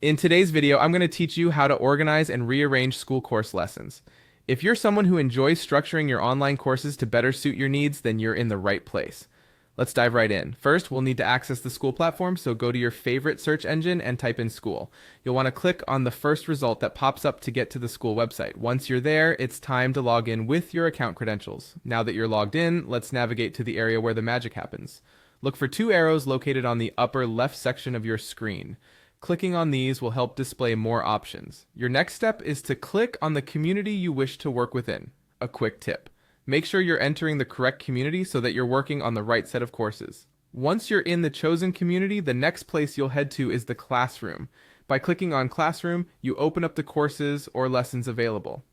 In today's video, I'm going to teach you how to organize and rearrange school course lessons. If you're someone who enjoys structuring your online courses to better suit your needs, then you're in the right place. Let's dive right in. First, we'll need to access the school platform, so go to your favorite search engine and type in school. You'll want to click on the first result that pops up to get to the school website. Once you're there, it's time to log in with your account credentials. Now that you're logged in, let's navigate to the area where the magic happens. Look for two arrows located on the upper left section of your screen. Clicking on these will help display more options. Your next step is to click on the community you wish to work within. A quick tip: make sure you're entering the correct community so that you're working on the right set of courses. Once you're in the chosen community, the next place you'll head to is the classroom. By clicking on Classroom, you open up the courses or lessons available.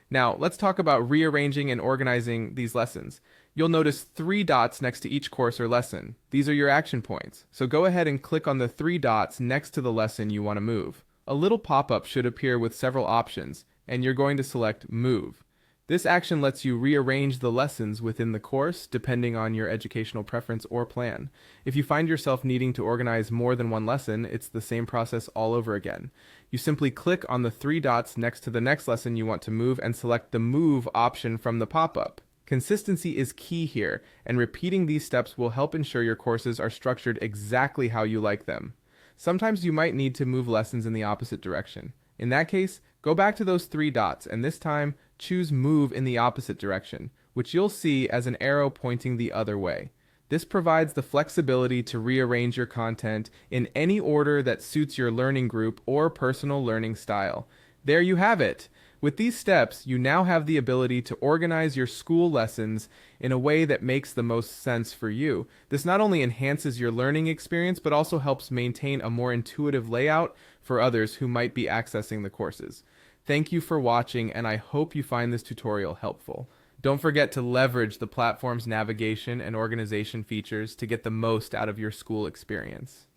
Now, let's talk about rearranging and organizing these lessons. You'll notice three dots next to each course or lesson. These are your action points. So go ahead and click on the three dots next to the lesson you want to move. A little pop-up should appear with several options, and you're going to select Move. This action lets you rearrange the lessons within the course depending on your educational preference or plan. If you find yourself needing to organize more than one lesson, it's the same process all over again. You simply click on the three dots next to the next lesson you want to move and select the Move option from the pop-up. Consistency is key here, and repeating these steps will help ensure your courses are structured exactly how you like them. Sometimes you might need to move lessons in the opposite direction. In that case, go back to those three dots and this time choose Move in the opposite direction, which you'll see as an arrow pointing the other way. This provides the flexibility to rearrange your content in any order that suits your learning group or personal learning style. There you have it. With these steps, you now have the ability to organize your school lessons in a way that makes the most sense for you. This not only enhances your learning experience, but also helps maintain a more intuitive layout for others who might be accessing the courses. Thank you for watching, and I hope you find this tutorial helpful. Don't forget to leverage the platform's navigation and organization features to get the most out of your school experience.